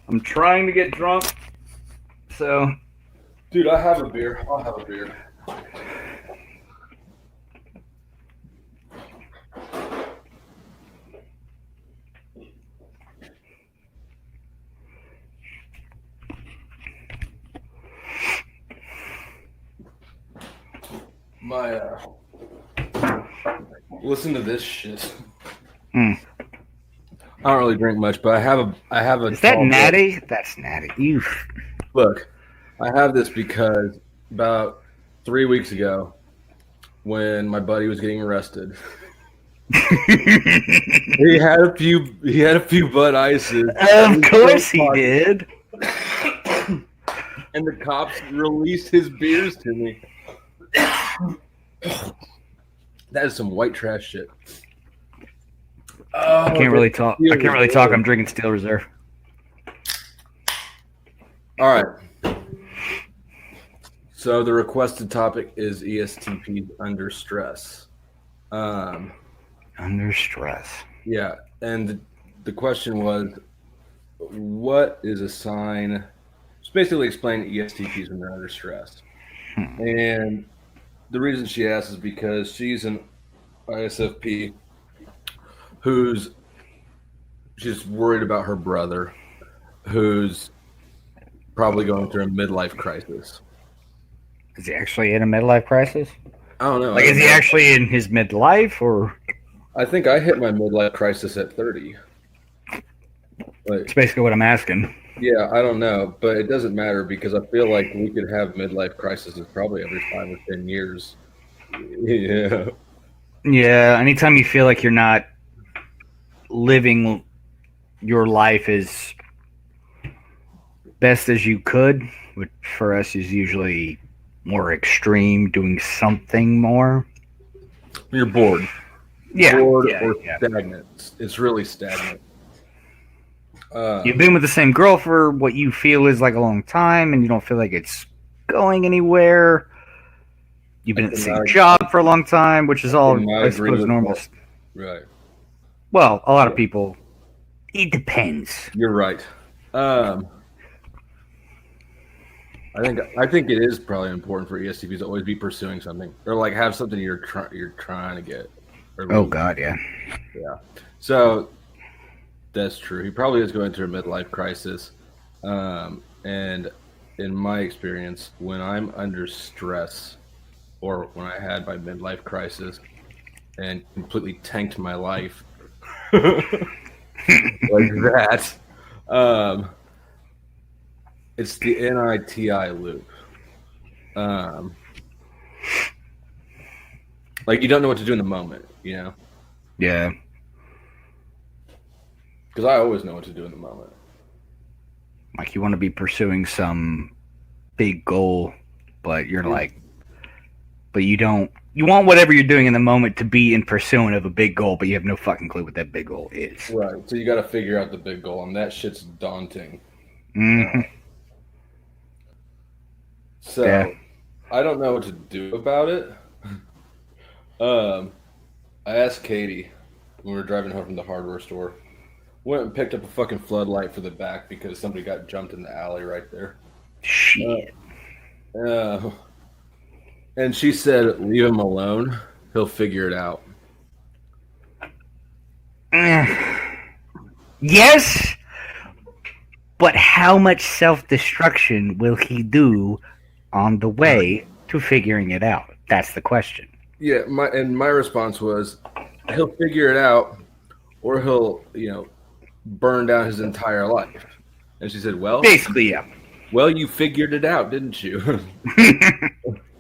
I'm trying to get drunk, so... Dude, I have a beer. I'll have a beer. Listen to this shit. Mm. I don't really drink much, but I have a. Is that natty? That's natty. You. Look, I have this because about 3 weeks ago, when my buddy was getting arrested, he had a few Bud Ices. Of course he did. And the cops released his beers to me. That is some white trash shit. I can't really talk. I'm drinking Steel Reserve. All right. So the requested topic is ESTPs under stress. Under stress. Yeah, and the question was, what is a sign? Just basically explain ESTPs when they're under stress. And the reason she asked is because she's an ISFP she's worried about her brother, who's probably going through a midlife crisis. Is he actually in a midlife crisis? I don't know. Like, is he actually in his midlife, or? I think I hit my midlife crisis at 30. That's basically what I'm asking. Yeah, I don't know, but it doesn't matter because I feel like we could have midlife crises probably every 5 or 10 years. Yeah. Yeah, anytime you feel like you're not living your life as best as you could, which for us is usually more extreme, doing something more. You're bored. Yeah. Bored or stagnant. It's really stagnant. You've been with the same girl for what you feel is like a long time, and you don't feel like it's going anywhere. You've been at the same job for a long time, which is all, I suppose, normal. Right. Well, a lot of people. It depends. You're right. I think it is probably important for ESTPs to always be pursuing something, or like have something you're trying to get. Oh God, yeah. Yeah. So that's true. He probably is going through a midlife crisis, and in my experience, when I'm under stress, or when I had my midlife crisis and completely tanked my life like that, it's the NITI loop. Like you don't know what to do in the moment, you know? Yeah. Because I always know what to do in the moment. Like you want to be pursuing some big goal, but you're like, but you don't. You want whatever you're doing in the moment to be in pursuit of a big goal, but you have no fucking clue what that big goal is. Right. So you got to figure out the big goal, and that shit's daunting. Mm-hmm. So yeah. I don't know what to do about it. I asked Katie when we were driving home from the hardware store. Went and picked up a fucking floodlight for the back because somebody got jumped in the alley right there. Shit. And she said, leave him alone. He'll figure it out. Yes, but how much self-destruction will he do on the way to figuring it out? That's the question. Yeah, my response was, he'll figure it out, or he'll, burn down his entire life. And she said, well, basically, yeah. Well, you figured it out, didn't you?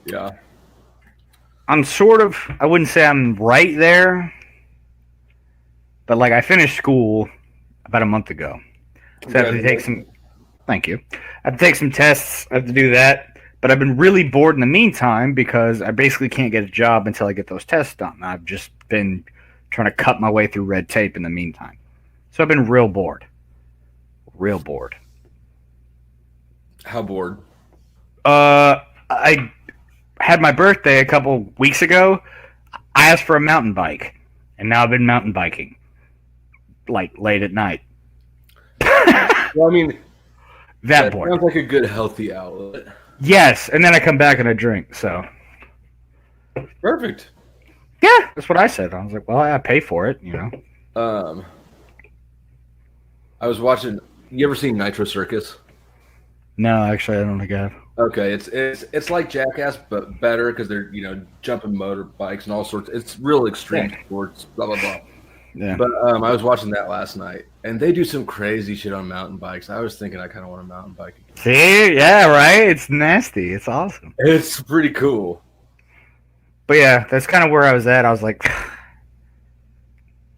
Yeah. I'm I wouldn't say I'm right there, but like I finished school about a month ago. So I have to take thank you. I have to take some tests. I have to do that. But I've been really bored in the meantime because I basically can't get a job until I get those tests done. I've just been trying to cut my way through red tape in the meantime. So I've been real bored. Real bored. How bored? I had my birthday a couple weeks ago. I asked for a mountain bike, and now I've been mountain biking, like late at night. Well, I mean, That bored. Sounds like a good healthy outlet. Yes, and then I come back and I drink. So perfect. Yeah, that's what I said. I was like, well, I pay for it, I was watching. You ever seen Nitro Circus? No, actually, I don't think I have. Okay, it's like Jackass, but better because they're jumping motorbikes and all sorts. It's real extreme sports, blah blah blah. Yeah. But I was watching that last night, and they do some crazy shit on mountain bikes. I was thinking I kind of want a mountain bike again. See, yeah, right. It's nasty. It's awesome. It's pretty cool. But yeah, that's kind of where I was at. I was like,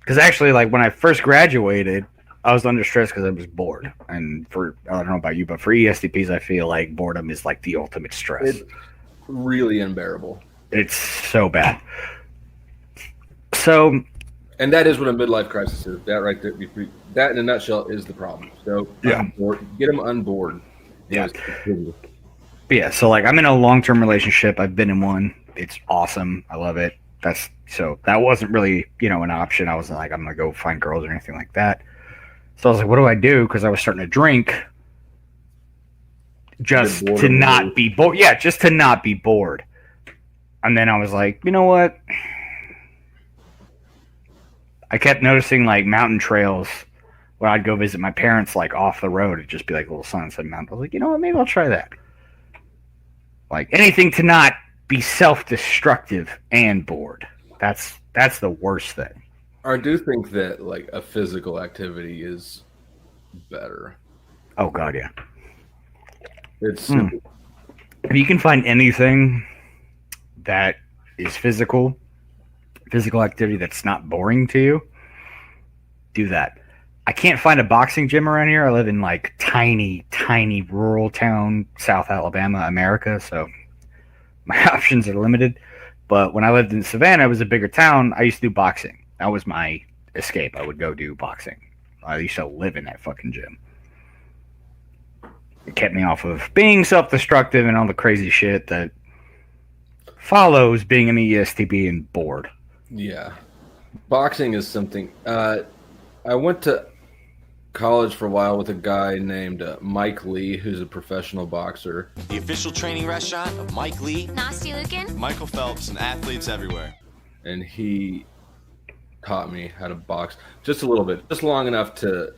because actually, like when I first graduated, I was under stress because I was bored. And I don't know about you, but for ESTPs, I feel like boredom is like the ultimate stress. It's really unbearable. It's so bad. So, and that is what a midlife crisis is. That right there, that in a nutshell is the problem. So yeah, get them on board. Yeah. But yeah, so like I'm in a long-term relationship. I've been in one. It's awesome. I love it. That wasn't really, an option. I wasn't like, I'm going to go find girls or anything like that. So I was like, what do I do? Because I was starting to drink just to not be bored. Yeah, just to not be bored. And then I was like, you know what? I kept noticing like mountain trails when I'd go visit my parents, like off the road. It'd just be like a little sunset mountain. I was like, you know what? Maybe I'll try that. Like anything to not be self-destructive and bored. That's the worst thing. I do think that like a physical activity is better. Oh God, yeah. It's if you can find anything that is physical activity that's not boring to you, do that. I can't find a boxing gym around here. I live in like tiny rural town, South Alabama, America, so my options are limited. But when I lived in Savannah, it was a bigger town. I used to do boxing. That was my escape. I would go do boxing. I used to live in that fucking gym. It kept me off of being self-destructive and all the crazy shit that follows being an ESTP and bored. Yeah. Boxing is something. I went to college for a while with a guy named Mike Lee, who's a professional boxer. The official training restaurant of Mike Lee, Nasty Lucan, Michael Phelps, and athletes everywhere. And he taught me how to box just a little bit, just long enough to,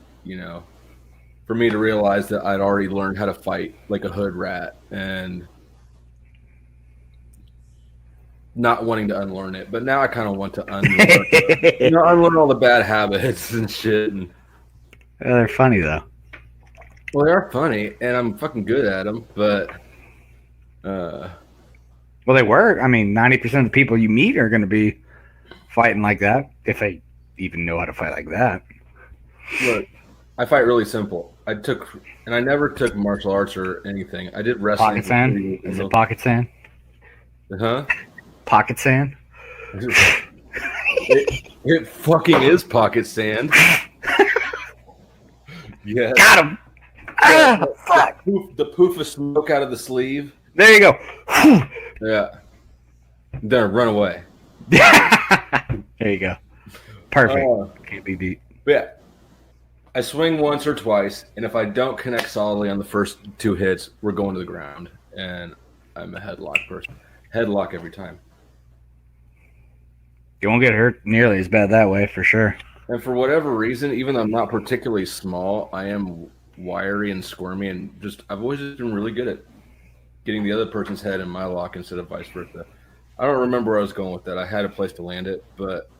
for me to realize that I'd already learned how to fight like a hood rat and not wanting to unlearn it. But now I kind of want to unlearn all the bad habits and shit. And they're funny though. Well, they are funny, and I'm fucking good at them. But well, they were. I mean, 90% of the people you meet are going to be fighting like that, if they even know how to fight like that. Look, I fight really simple. I never took martial arts or anything. I did wrestling. Pocket sand? Is it pocket sand? Huh? Pocket sand? It fucking is pocket sand. Yeah. Got him. Fuck. The poof of smoke out of the sleeve. There you go. Yeah. Then run away. There you go. Perfect. Can't be beat. Yeah. I swing once or twice, and if I don't connect solidly on the first two hits, we're going to the ground. And I'm a headlock person. Headlock every time. You won't get hurt nearly as bad that way, for sure. And for whatever reason, even though I'm not particularly small, I am wiry and squirmy, and I've always just been really good at getting the other person's head in my lock instead of vice versa. I don't remember where I was going with that. I had a place to land it, but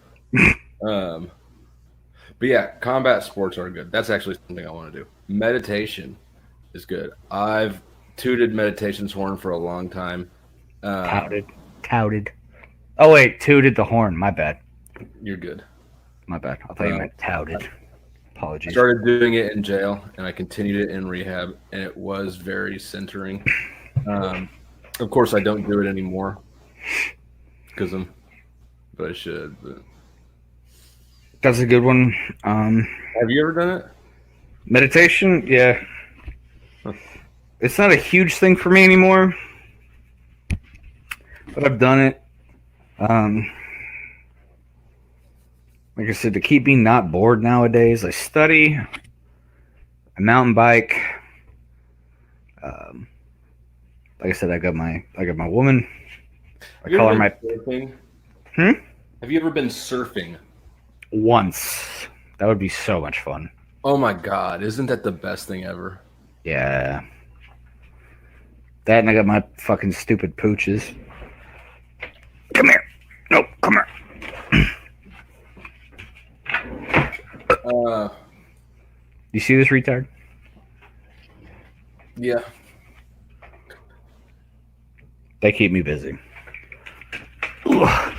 yeah, combat sports are good. That's actually something I want to do. Meditation is good. I've tooted meditation's horn for a long time. Touted. Oh wait, tooted the horn. My bad. You're good. My bad. I thought you meant touted. Apologies. I started doing it in jail, and I continued it in rehab, and it was very centering. Of course, I don't do it anymore but I should. But that's a good one. have you ever done it? Meditation? Yeah. It's not a huge thing for me anymore, but I've done it. Like I said, to keep me not bored nowadays, I study, I mountain bike, Um, like I said, I got my woman. I Have you call her ever my been surfing? Hmm? Have you ever been surfing? once. That would be so much fun. Oh my god, isn't that the best thing ever? Yeah. That and I got my fucking stupid pooches. Come here. No, come here. You see this retard? Yeah. They keep me busy. Ugh.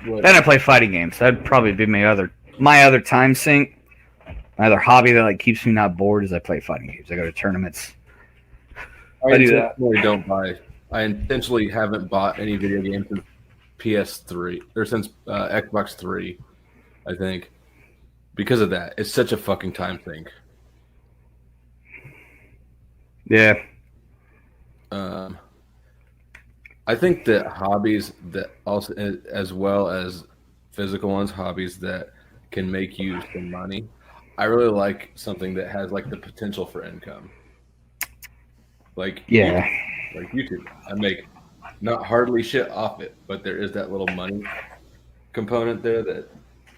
What? Then I play fighting games. That'd probably be my other time sink. My other hobby that like keeps me not bored is I play fighting games. I go to tournaments. I do that. Don't buy. I intentionally haven't bought any video games since PS3 or since Xbox 3, I think, because of that. It's such a fucking time sink. Yeah. I think that hobbies that also, as well as physical ones, hobbies that can make you some money. I really like something that has like the potential for income. Like Yeah. like YouTube. I make not hardly shit off it, but there is that little money component there that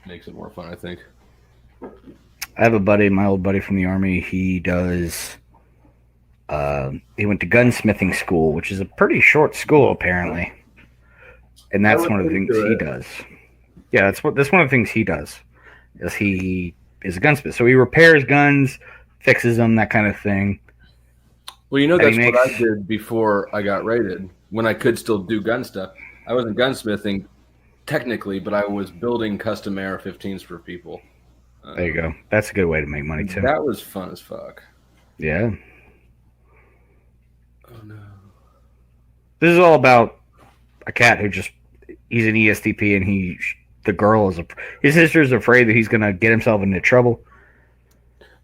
makes it more fun, I think. I have a buddy, my old buddy from the Army. He does. He went to gunsmithing school, which is a pretty short school apparently, and that's one of the things he does. Yeah, that's one of the things he does. Is he is a gunsmith, so he repairs guns, fixes them, that kind of thing. Well, you know, that's what I did before I got raided. When I could still do gun stuff, I wasn't gunsmithing technically, but I was building custom AR-15s for people. There you go. That's a good way to make money too. That was fun as fuck. Yeah. Oh no. This is all about a cat who he's an ESTP and his sister's afraid that he's gonna get himself into trouble.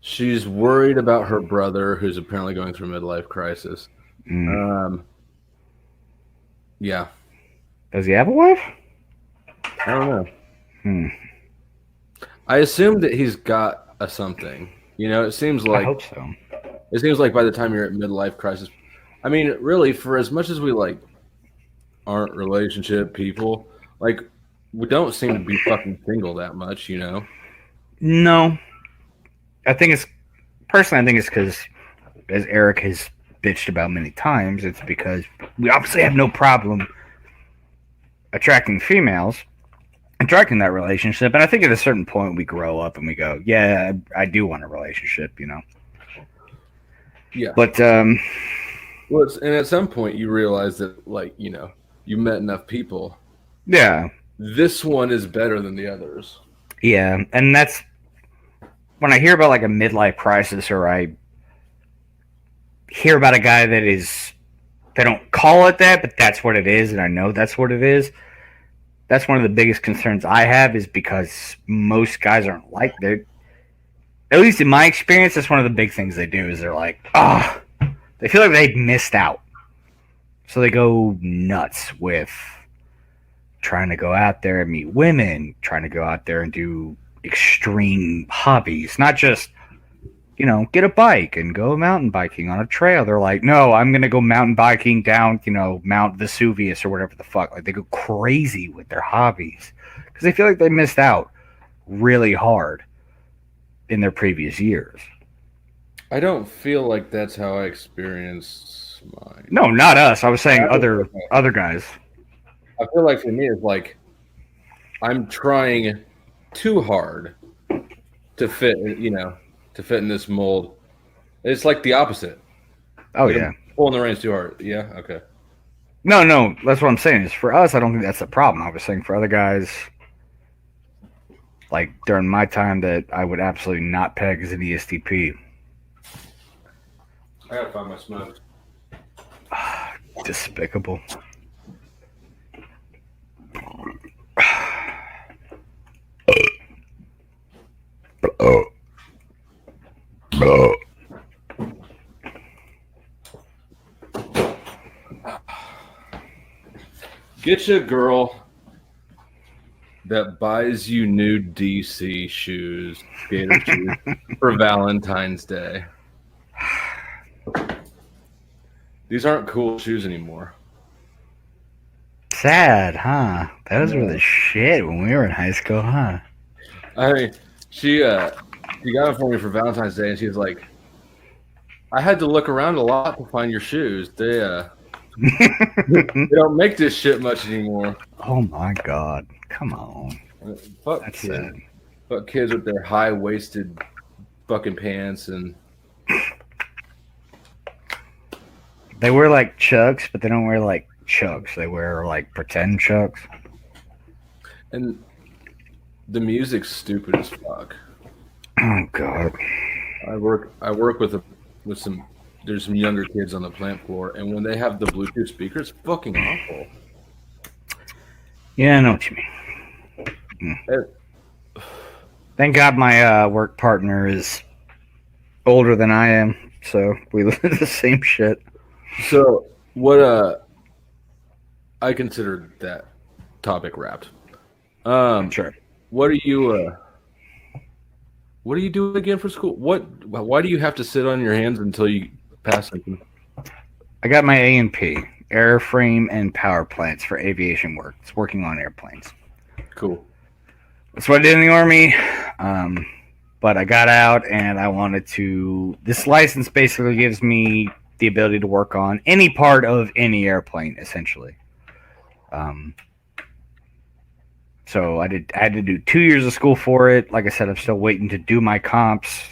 She's worried about her brother, who's apparently going through a midlife crisis. Yeah. Does he have a wife? I don't know. I assume that he's got a something. You know, it seems like. I hope so. It seems like by the time you're at midlife crisis, I mean, really, for as much as we like aren't relationship people, like we don't seem to be fucking single that much, you know? No. I think it's because, as Eric has bitched about many times, it's because we obviously have no problem attracting females, attracting that relationship. And I think at a certain point we grow up and we go, yeah, I do want a relationship, you know? Yeah. But, and at some point you realize that, like, you know, you met enough people. Yeah. This one is better than the others. Yeah. And that's when I hear about like a midlife crisis, or I hear about a guy they don't call it that, but that's what it is. And I know that's what it is. That's one of the biggest concerns I have, is because most guys aren't like that. At least in my experience, that's one of the big things they do is they're like, they feel like they've missed out. So they go nuts with trying to go out there and meet women, trying to go out there and do extreme hobbies, not just, you know, get a bike and go mountain biking on a trail. They're like, no, I'm going to go mountain biking down, you know, Mount Vesuvius or whatever the fuck. Like, they go crazy with their hobbies because they feel like they missed out really hard in their previous years. I don't feel like that's how I experienced mine. No, not us. I was saying other guys. I feel like for me, it's like I'm trying too hard to fit, you know, to fit in this mold. It's like the opposite. Oh, like yeah. I'm pulling the reins too hard. Yeah, okay. No, that's what I'm saying. Is for us, I don't think that's the problem. I was saying for other guys, like during my time, that I would absolutely not peg as an ESTP. I gotta find my smoke. Despicable. Get you a girl that buys you new DC shoes, skater shoes, for Valentine's Day. These aren't cool shoes anymore. Sad, huh? Those were the shit when we were in high school, huh? I mean, she got them for me for Valentine's Day, and she was like, "I had to look around a lot to find your shoes. They don't make this shit much anymore." Oh my god! Come on, Fuck that's kids. sad. Fuck kids with their high-waisted fucking pants and. They wear like Chucks, but they don't wear like Chucks. They wear like pretend Chucks. And the music's stupid as fuck. Oh god! I work with some. There's some younger kids on the plant floor, and when they have the Bluetooth speaker, it's fucking awful. Yeah, I know what you mean. Thank God my work partner is older than I am, so we listen to the same shit. So what? I consider that topic wrapped. Sure. What are you? What do you do again for school? Why do you have to sit on your hands until you pass something? I got my A&P, airframe and power plants for aviation work. It's working on airplanes. Cool. That's what I did in the Army. But I got out and I wanted to. This license basically gives me the ability to work on any part of any airplane, essentially. So I had to do 2 years of school for it. Like I said, I'm still waiting to do my comps,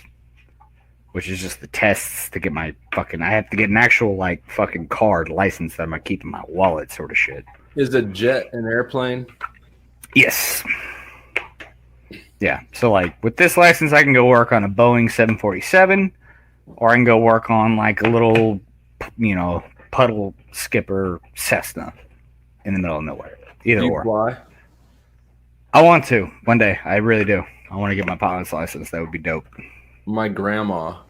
which is just the tests to get my fucking. I have to get an actual like fucking card license that I'm gonna keep in my wallet, sort of shit. Is a jet an airplane? Yes. Yeah. So like with this license, I can go work on a Boeing 747, or I can go work on like a little, puddle skipper Cessna in the middle of nowhere. Either Do you or. fly? I want to one day. I really do. I want to get my pilot's license. That would be dope. My grandma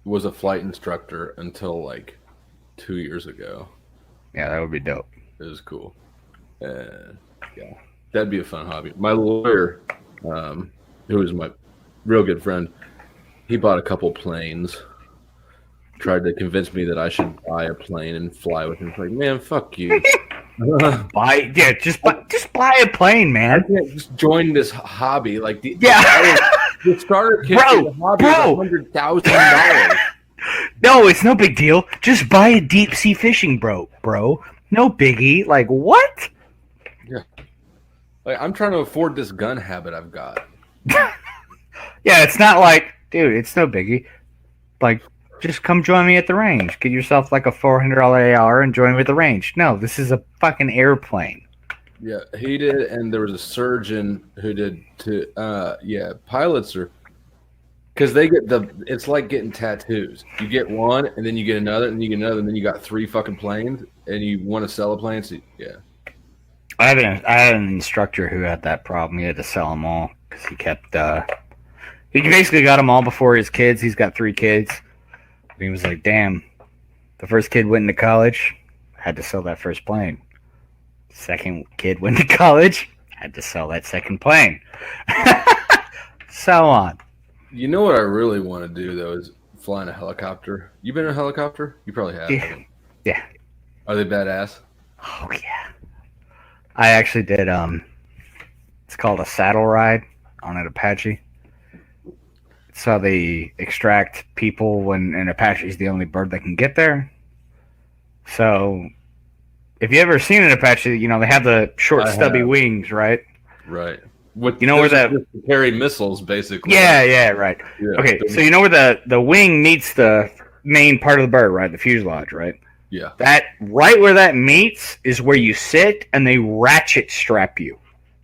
was a flight instructor until like 2 years ago. Yeah, that would be dope. It was cool. Yeah, that'd be a fun hobby. My lawyer, who is my real good friend, he bought a couple planes. Tried to convince me that I should buy a plane and fly with him. It's like, man, fuck you. Just buy a plane, I man. can't just join this hobby. Like the starter kit Bro, for the hobby bro. is $100,000. No, it's no big deal. Just buy a deep sea fishing bro. No biggie. Like what? Like I'm trying to afford this gun habit I've got. Yeah, it's not like, dude, it's no biggie. Like, just come join me at the range. Get yourself like a $400 AR and join me at the range. No, this is a fucking airplane. Yeah, he did, and there was a surgeon who did too. Pilots are because they get it's like getting tattoos. You get one, and then you get another, and you get another, and then you got 3 fucking planes, and you want to sell a plane. So yeah, I had an instructor who had that problem. He had to sell them all because he kept. He basically got them all before his kids. He's got 3 kids. He was like, "Damn, the first kid went into college, had to sell that first plane. Second kid went to college, had to sell that second plane." So on. you know what I really want to do though is fly in a helicopter. You been in a helicopter? You probably have. Yeah. Are they badass? Oh yeah. I actually did. It's called a saddle ride on an Apache. It's how they extract people when an Apache is the only bird that can get there. So, if you ever seen an Apache, they have the short, stubby wings, right? Right. With where that to carry missiles, basically. Yeah, right. Yeah. Okay, so you know where the wing meets the main part of the bird, right? The fuselage, right? Yeah. That right where that meets is where you sit, and they ratchet strap you,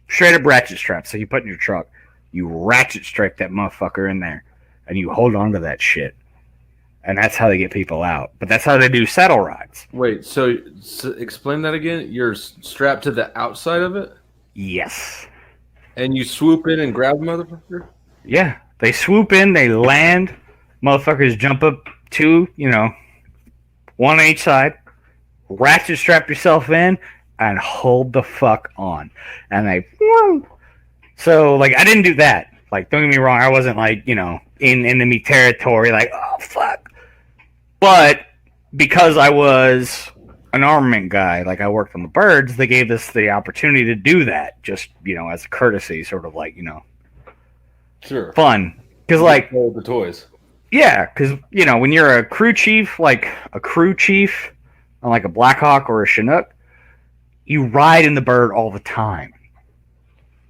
straight up ratchet strap. So you put in your truck, you ratchet strap that motherfucker in there, and you hold on to that shit, and that's how they get people out. But that's how they do saddle rides. Wait, so explain that again. You're strapped to the outside of it, Yes. and you swoop in and grab the motherfucker. Yeah, they swoop in, they land, motherfuckers jump up 2, 1 on each side, ratchet strap yourself in, and hold the fuck on. And they, whoa. So, like, I didn't do that. Like, don't get me wrong, I wasn't, like, in enemy territory, like, oh, fuck. But because I was an armament guy, like I worked on the birds, they gave us the opportunity to do that, just as a courtesy, sort of like Sure. fun. Because like Play with the toys. yeah, because when you're a crew chief, on like a Blackhawk or a Chinook, you ride in the bird all the time.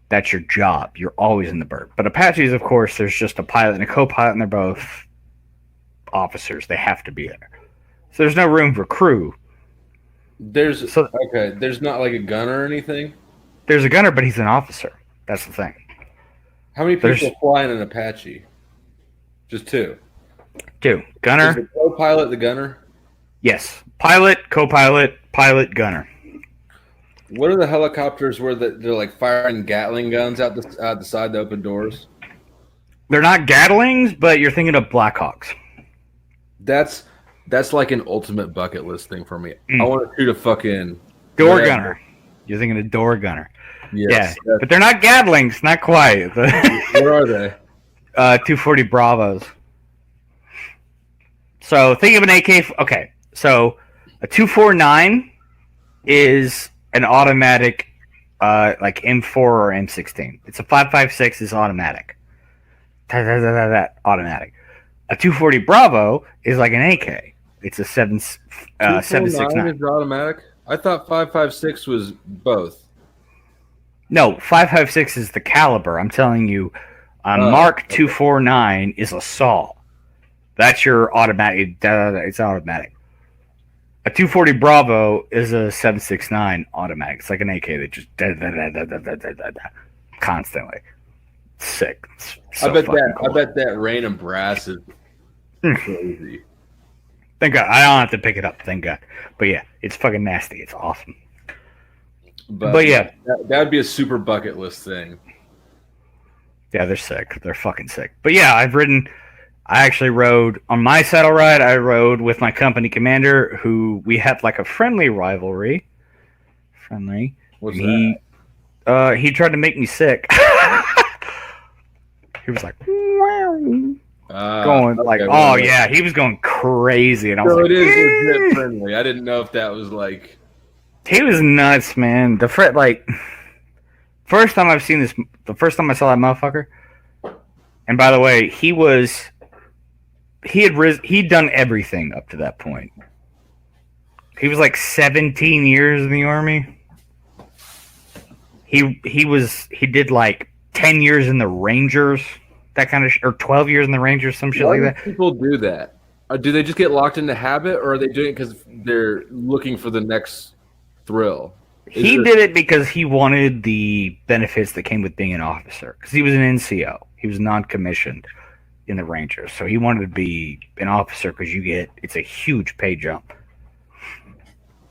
That's your job. You're always in the bird. But Apaches, of course, there's just a pilot and a co-pilot, and they're both officers. They have to be there. So there's no room for crew. There's not like a gunner or anything? There's a gunner, but he's an officer. That's the thing. How many people fly in an Apache? Just two. Two. Gunner. Is the co-pilot the gunner? Yes. Pilot, co-pilot, pilot, gunner. What are the helicopters where they're like firing Gatling guns out the side, the open doors? They're not Gatlings, but you're thinking of Blackhawks. That's like an ultimate bucket list thing for me. I want to shoot a fucking door gunner. You're thinking of door gunner. Yes, yeah, but they're not Gatlings, not quite. What are they? 240 Bravos. So think of an AK. Okay, so a 249 is an automatic, like M4 or M16. It's a 5.56 is automatic. Automatic. A 240 Bravo is like an AK. It's a 7.69 is automatic. I thought 5.56 was both. No, 5.56 is the caliber. I'm telling you, Mark 249 is a SAW. That's your automatic. It's automatic. A 240 Bravo is a 7.69 automatic. It's like an AK that just constantly. Sick. So I bet that rain and brass is crazy. Thank God. I don't have to pick it up. Thank God. But yeah, it's fucking nasty. It's awesome. But yeah, that would be a super bucket list thing. Yeah, they're sick. They're fucking sick. But yeah, I actually rode on my saddle ride. I rode with my company commander, who we had like a friendly rivalry. Friendly. What's that? He tried to make me sick. He was like, going like, oh yeah, he was going crazy, and I was like, it is legit friendly. I didn't know if that was like. He was nuts, man. The first time I've seen this, the first time I saw that motherfucker. And by the way, he'd done everything up to that point. He was like 17 years in the army. He did like 10 years in the Rangers, that kind of or 12 years in the Rangers, some shit like that. People do that. Do they just get locked into habit, or are they doing it because they're looking for the next thrill? He did it because he wanted the benefits that came with being an officer. Because he was an NCO. He was non-commissioned in the Rangers. So he wanted to be an officer because it's a huge pay jump.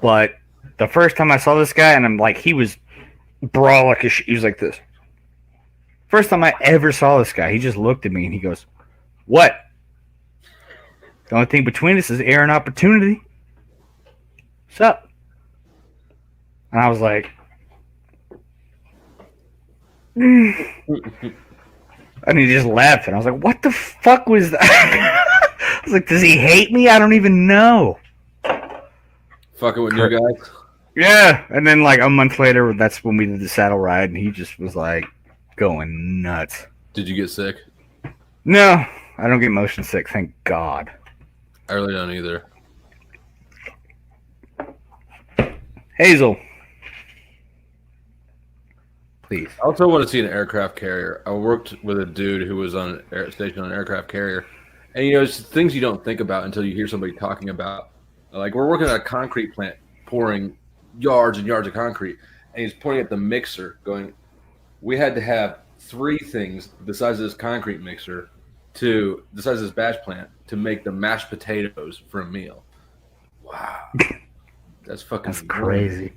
But the first time I saw this guy, and I'm like, he was brolic as shit. He was like this. First time I ever saw this guy, he just looked at me and he goes, "What? The only thing between us is air and opportunity. What's up?" And I was like, and he just laughed, and I was like, "What the fuck was that?" I was like, "Does he hate me? I don't even know." Fucking with new guys. Yeah, and then like a month later, that's when we did the saddle ride, and he just was like going nuts. Did you get sick? No, I don't get motion sick, thank God. I really don't either. Hazel. Please. I also want to see an aircraft carrier. I worked with a dude who was on station on an aircraft carrier, and it's things you don't think about until you hear somebody talking about. Like, we're working at a concrete plant, pouring yards and yards of concrete, and he's pointing at the mixer, going, "We had to have 3 things the size of this concrete mixer to the size of this batch plant to make the mashed potatoes for a meal." Wow. That's crazy.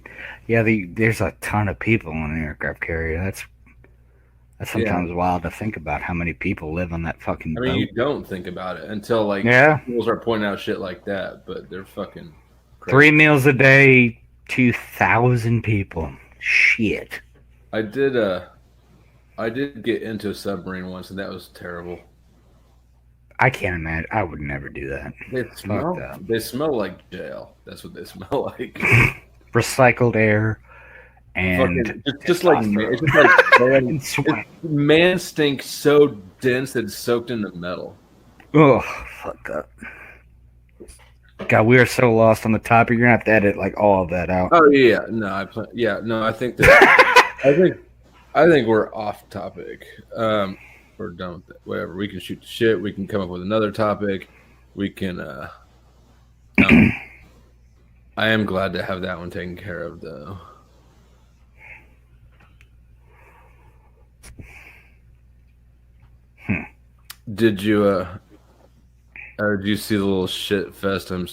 Yeah, there's a ton of people on an aircraft carrier. That's sometimes wild to think about how many people live on that fucking boat. You don't think about it until people start pointing out shit like that, but they're fucking crazy. 3 meals a day, 2,000 people. Shit. I did get into a submarine once, and that was terrible. I can't imagine. I would never do that. They smell like jail. That's what they smell like. Recycled air and Fucking, it's just like and sweat. Man stink so dense that it's soaked into metal. Oh, fuck that. God, we are so lost on the topic. You're gonna have to edit like all of that out. Oh yeah, no, I think that I think we're off topic. We're done with it. Whatever. We can shoot the shit. We can come up with another topic. We can. I am glad to have that one taken care of, though. Did you? Or did you see the little shit fest I'm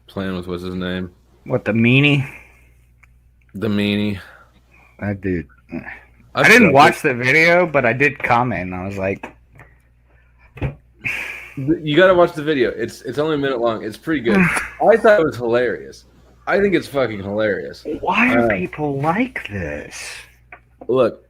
playing with? What's his name? What, the meanie? The meanie. I did. I didn't watch the video, but I did comment. And I was like, "You got to watch the video. It's only a minute long. It's pretty good." I thought it was hilarious. I think it's fucking hilarious. Why are people like this? Look,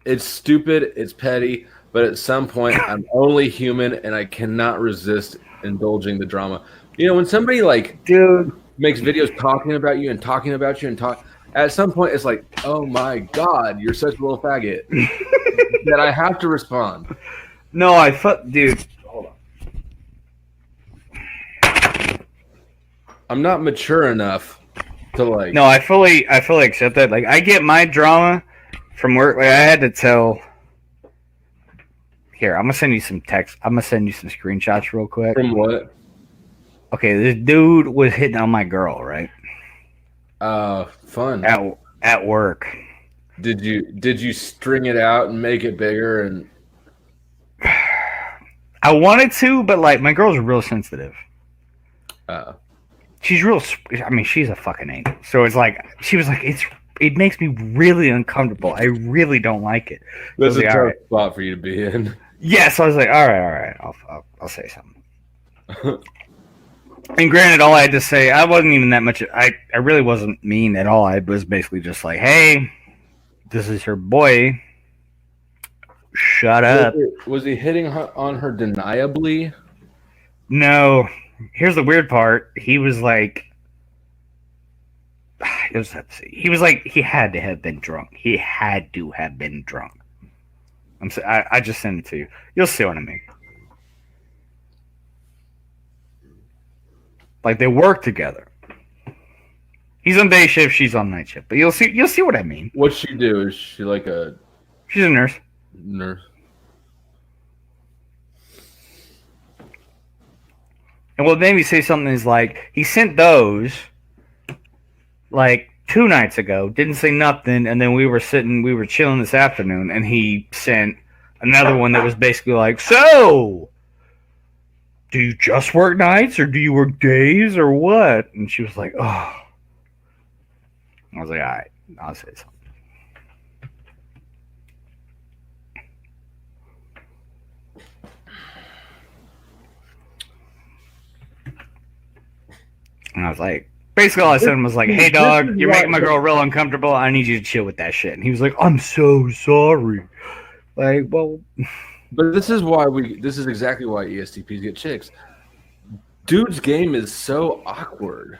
it's stupid. It's petty. But at some point, I'm only human, and I cannot resist indulging the drama. You know, when somebody makes videos talking about you and talking about you and at some point, it's like, oh my god, you're such a little faggot that I have to respond. No, dude. Hold on. I'm not mature enough to like. No, I fully accept that. Like, I get my drama from work. Like, I had to tell. Here, I'm gonna send you some text. I'm gonna send you some screenshots real quick. From what? Okay, this dude was hitting on my girl, right? Fun. At work. Did you string it out and make it bigger? And I wanted to, but like my girl's real sensitive. She's real. I mean, she's a fucking angel. So it's like she was like, it makes me really uncomfortable. I really don't like it. That's a tough spot for you to be in. Yeah, so I was like, all right, I'll say something. And granted, all I had to say, I wasn't even that much. I really wasn't mean at all. I was basically just like, hey, this is her boy. Shut up. Was he hitting on her deniably? No. Here's the weird part. He was like, he was like, he had to have been drunk. He had to have been drunk. I just sent it to you. You'll see what I mean. Like, they work together. He's on day shift, she's on night shift. But you'll see what I mean. What's she do? Is she like she's a nurse. Nurse. And what made me say something is like, he sent those like 2 nights ago, didn't say nothing, and then we were chilling this afternoon, and he sent another one that was basically like, so, do you just work nights, or do you work days, or what? And she was like, oh. I was like, all right, I'll say something. And I was like, basically all I said was like, hey dog, you're making my girl real uncomfortable. I need you to chill with that shit. And he was like, I'm so sorry. Like, well, but this is exactly why ESTPs get chicks. Dude's game is so awkward.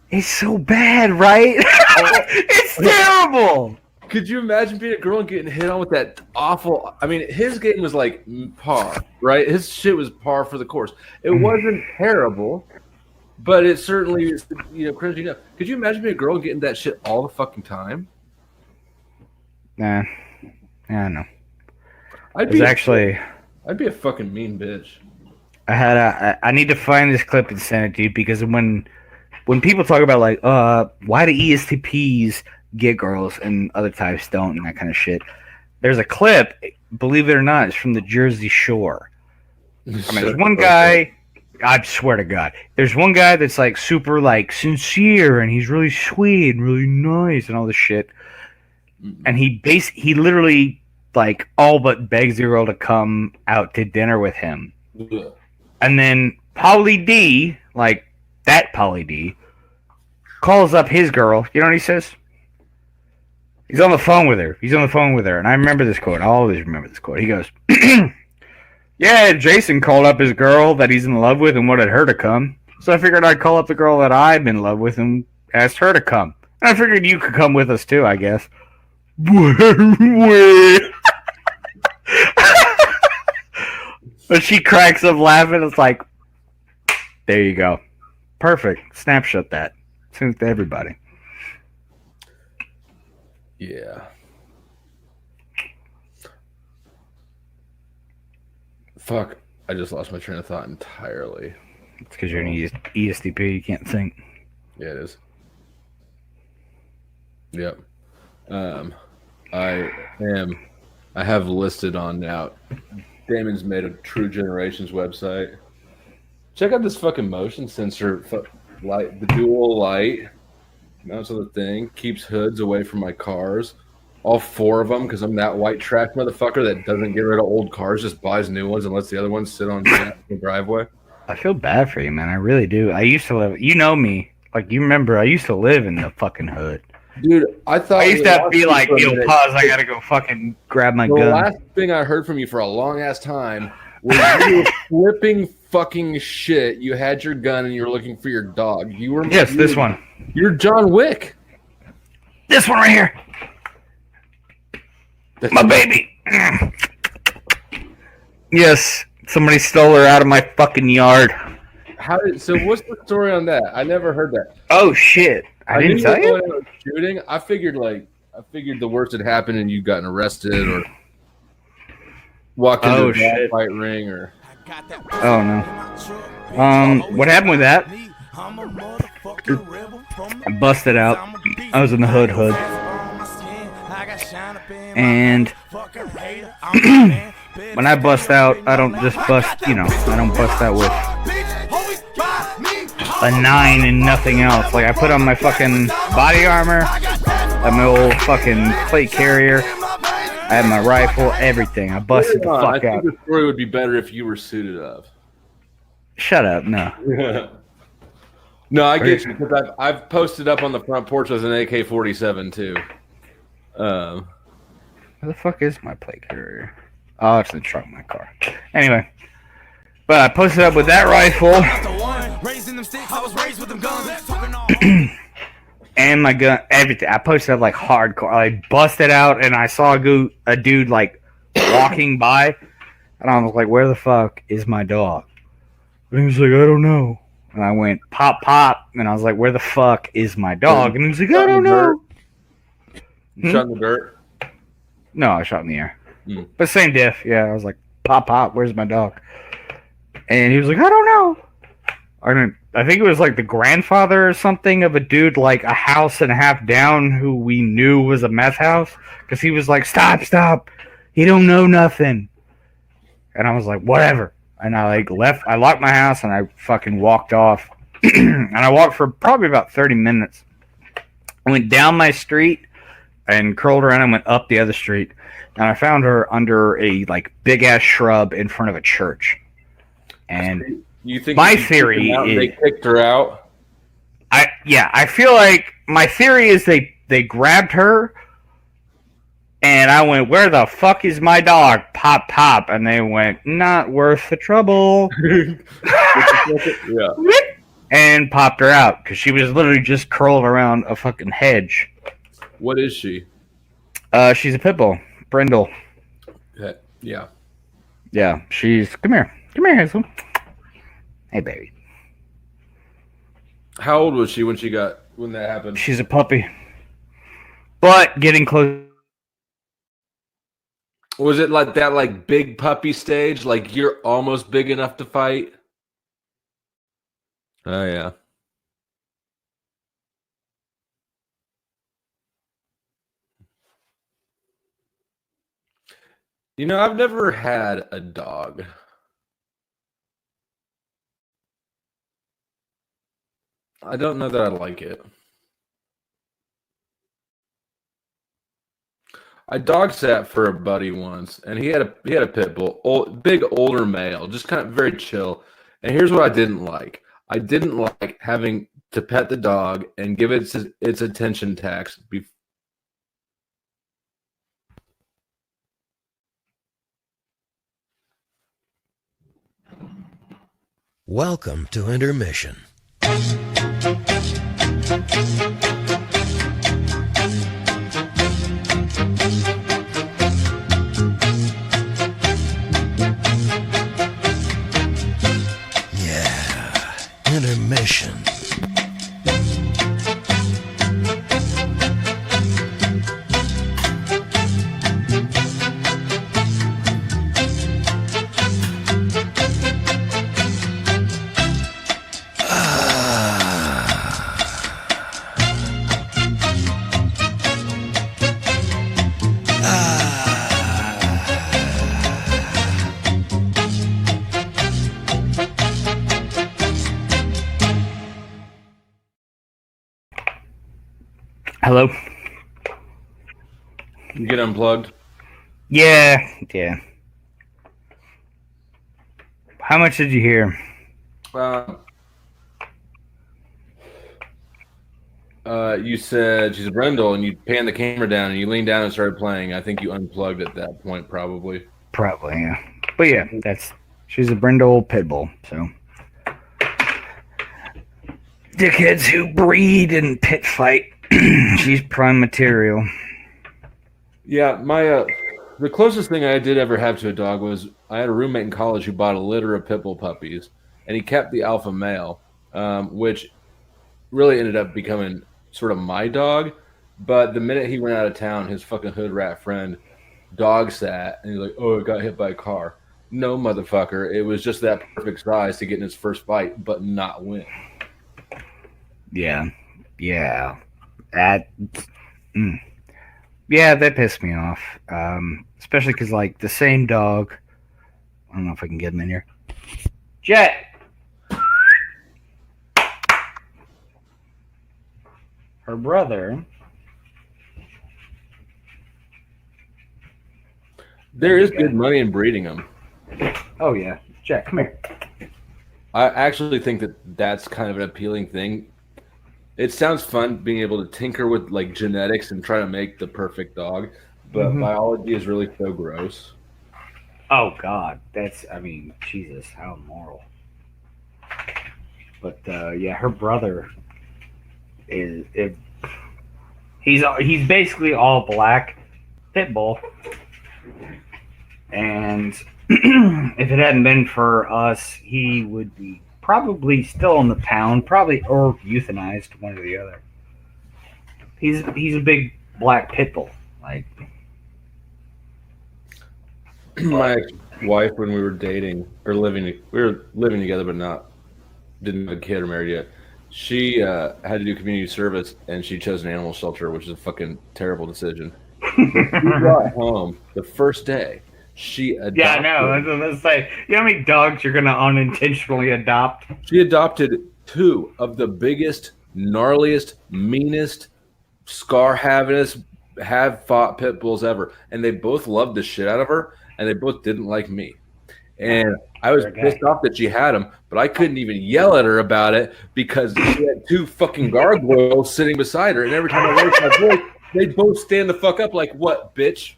It's so bad, right? It's terrible. Could you imagine being a girl and getting hit on with that awful? I mean, his game was like par, right? His shit was par for the course. It wasn't terrible. But it certainly is, cringy enough. Could you imagine being a girl getting that shit all the fucking time? Nah. Yeah, I know. I'd be a fucking mean bitch. I need to find this clip and send it to you, because when people talk about like, why do ESTPs get girls and other types don't and that kind of shit, there's a clip, believe it or not, it's from the Jersey Shore. I mean, there's one guy. I swear to God, there's one guy that's like super like sincere, and he's really sweet and really nice and all this shit. And he literally like all but begs the girl to come out to dinner with him. Yeah. And then Pauly D, like that Pauly D, calls up his girl. You know what he says? He's on the phone with her. And I remember this quote. I always remember this quote. He goes, Yeah, Jason called up his girl that he's in love with and wanted her to come. So I figured I'd call up the girl that I'm in love with and asked her to come. And I figured you could come with us too, I guess. But she cracks up laughing. It's like, there you go. Perfect. Snapshot that. Send it to everybody. Yeah. Fuck. I just lost my train of thought entirely. It's because you're an ESTP. You can't think. Yeah, it is. Yep. I have listed on now. Damon's made a True Generations website. Check out this fucking motion sensor light, the dual light. Mounts on the thing, keeps hoods away from my cars. All 4 of them, because I'm that white trash motherfucker that doesn't get rid of old cars, just buys new ones and lets the other ones sit on the driveway. I feel bad for you, man. I really do. I used to live. You know me. Like, you remember, I used to live in the fucking hood. Dude, I thought I used to have to be like, yo, pause, I gotta go fucking grab my gun. The last thing I heard from you for a long ass time was you were flipping fucking shit. You had your gun and you were looking for your dog. You were this one. You're John Wick. This one right here. That's my baby. Yes, somebody stole her out of my fucking yard. So what's the story on that? I never heard that. Oh shit. I didn't tell you? Shooting. I figured the worst had happened and you'd gotten arrested or walked into a fight ring or. Oh no. What happened with that? I busted out. I was in the hood. And when I bust out, I don't just bust, I don't bust out with a 9 and nothing else. Like, I put on my fucking body armor, my old fucking plate carrier, I had my rifle, everything. I busted the fuck out. I think the story would be better if you were suited up. Shut up, no. No, I get you, because I've posted up on the front porch with an AK-47 too. Where the fuck is my plate carrier? Oh, it's in the trunk of my car. Anyway, but I posted up with that rifle and my gun, everything. I posted up like hardcore. I busted out and I saw a dude like walking by, and I was like, "Where the fuck is my dog?" And he was like, "I don't know." And I went pop pop, and I was like, "Where the fuck is my dog?" And he was like, "I don't know." You shot in the dirt? No, I shot in the air. But same diff. Yeah, I was like, pop, pop, where's my dog? And he was like, I don't know. I think it was like the grandfather or something of a dude like a house and a half down who we knew was a meth house. Because he was like, stop. He don't know nothing. And I was like, whatever. And I like left. I locked my house and I fucking walked off. And I walked for probably about 30 minutes. I went down my street and curled around and went up the other street. And I found her under a like big ass shrub in front of a church. And you think my theory is they kicked her out? I feel like my theory is they grabbed her and I went, where the fuck is my dog? Pop pop, and they went, not worth the trouble. Yeah. And popped her out because she was literally just curled around a fucking hedge. What is she? She's a pit bull. Brindle. Yeah. Yeah, she's... Come here, Hazel. Hey, baby. How old was she when that happened? She's a puppy. But getting close... Was it like that like big puppy stage? Like you're almost big enough to fight? Oh, yeah. I've never had a dog. I don't know that I like it. I dog sat for a buddy once, and he had a pit bull, big older male, just kind of very chill. And here's what I didn't like. I didn't like having to pet the dog and give it its attention tax before. Welcome to intermission. Yeah, intermission. Hello? You get unplugged? Yeah. How much did you hear? You said she's a brindle, and you panned the camera down, and you leaned down and started playing. I think you unplugged at that point, probably. Probably, yeah. But yeah, she's a brindle pit bull, so. Dickheads who breed and pit fight. She's prime material. Yeah, the closest thing I did ever have to a dog was I had a roommate in college who bought a litter of pit bull puppies, and he kept the alpha male, which really ended up becoming sort of my dog. But the minute he went out of town, his fucking hood rat friend dog sat, and he's like, "Oh, it got hit by a car." No, motherfucker. It was just that perfect size to get in his first fight, but not win. Yeah. Yeah, that pissed me off. Especially because, like, the same dog. I don't know if I can get him in here. Jet! Her brother. There is good money in breeding them. Oh, yeah. Jet, come here. I actually think that that's kind of an appealing thing. It sounds fun being able to tinker with like genetics and try to make the perfect dog, but biology is really so gross. Oh God, Jesus, how immoral. But yeah, her brother he's basically all black pit bull, and if it hadn't been for us, he would be probably still in the pound, or euthanized, one or the other. He's a big black pit bull. Like my wife, when we were dating or we were living together, but didn't have a kid or married yet. She had to do community service, and she chose an animal shelter, which is a fucking terrible decision. She brought home the first day. She adopted. Yeah, I know. I was gonna say, you know how many dogs you're gonna unintentionally adopt? She adopted 2 of the biggest, gnarliest, meanest, scar-havingest, have-fought pit bulls ever, and they both loved the shit out of her, and they both didn't like me. And I was pissed off that she had them, but I couldn't even yell at her about it because she had 2 fucking gargoyles sitting beside her, and every time I raised my voice, they'd both stand the fuck up like, "What, bitch?"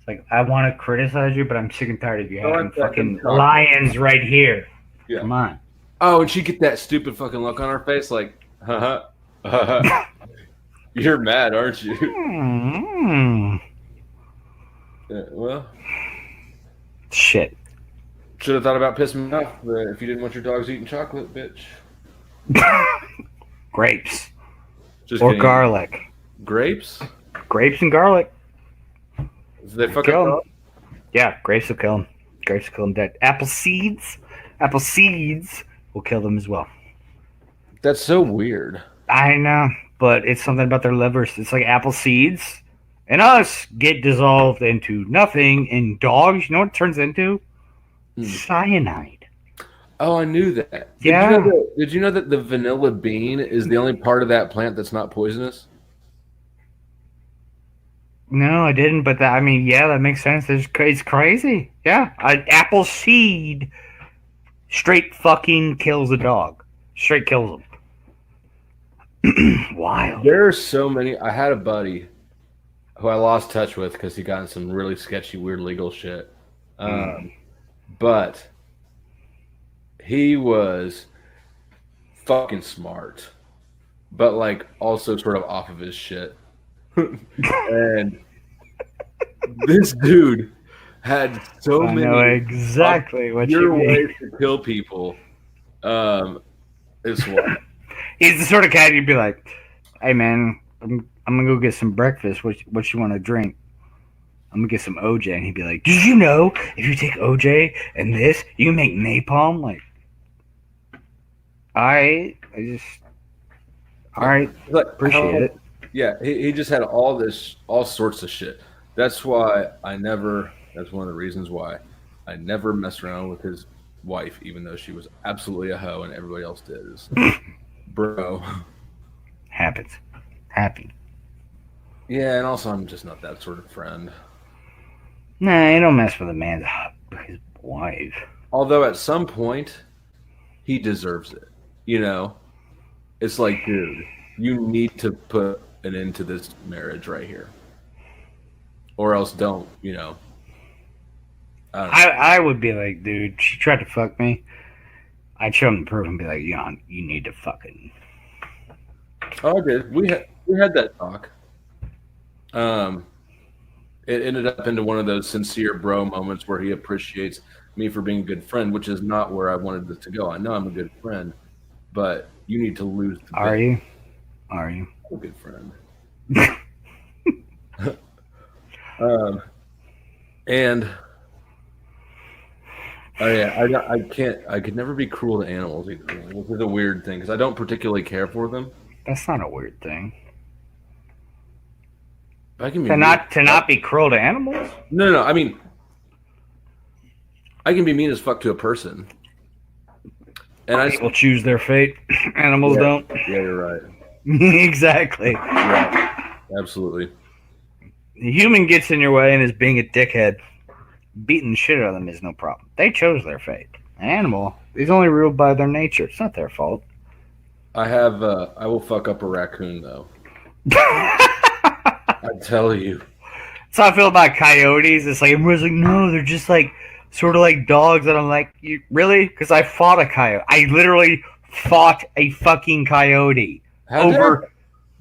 Like, I want to criticize you, but I'm sick and tired of you having fucking lions right here. Yeah. Come on. Oh, and she'd get that stupid fucking look on her face like, you're mad, aren't you? Yeah, well. Shit. Should have thought about pissing me off if you didn't want your dogs eating chocolate, bitch. Grapes. Just or kidding. Garlic. Grapes? Grapes and garlic. They fucking kill them. Yeah, grapes will kill them. Grapes will kill them dead. Apple seeds will kill them as well. That's so weird. I know, but it's something about their livers. It's like apple seeds and us get dissolved into nothing. And dogs, you know what it turns into? Cyanide. Oh, I knew that. Yeah. Did you know that the vanilla bean is the only part of that plant that's not poisonous? No, I didn't, but that makes sense. It's crazy. Yeah, an apple seed straight fucking kills a dog. Straight kills them. Wild. There are so many. I had a buddy who I lost touch with because he got in some really sketchy, weird legal shit. But he was fucking smart, but like also sort of off of his shit. And this dude had so I many know exactly what you your mean. ways to kill people. It's wild. He's the sort of cat you'd be like, "Hey man, I'm gonna go get some breakfast. What you want to drink? I'm gonna get some OJ." And he'd be like, "Did you know if you take OJ and this, you can make napalm?" Like, I just, all right, Like, appreciate it. Yeah, he just had all sorts of shit. That's why that's one of the reasons why I never messed around with his wife, even though she was absolutely a hoe and everybody else did. Bro. Happens. Yeah, and also I'm just not that sort of friend. Nah, you don't mess with a man's his wife. Although at some point, he deserves it. You know? It's like, dude, you need to put an end to this marriage right here. Or else don't, you know. I would be like, dude, she tried to fuck me. I'd show him the proof and be like, Jan, you need to fucking. Oh, I did. We had that talk. It ended up into one of those sincere bro moments where he appreciates me for being a good friend, which is not where I wanted this to go. I know I'm a good friend, but you need to lose the Are bet. you? Are you? I'm a good friend. And I can't. I could never be cruel to animals either, which is a weird thing because I don't particularly care for them. That's not a weird thing. I can be To not be cruel to animals? No. I mean, I can be mean as fuck to a person, and People choose their fate. Animals don't. Yeah, you're right. Exactly. Yeah, absolutely. The human gets in your way and is being a dickhead. Beating the shit out of them is no problem. They chose their fate. An animal is only ruled by their nature. It's not their fault. I will fuck up a raccoon though. I tell you. That's how I feel about coyotes. It's like everyone's like, no, they're just like sort of like dogs, and I'm like, you really? Because I fought a coyote. I literally fought a fucking coyote over.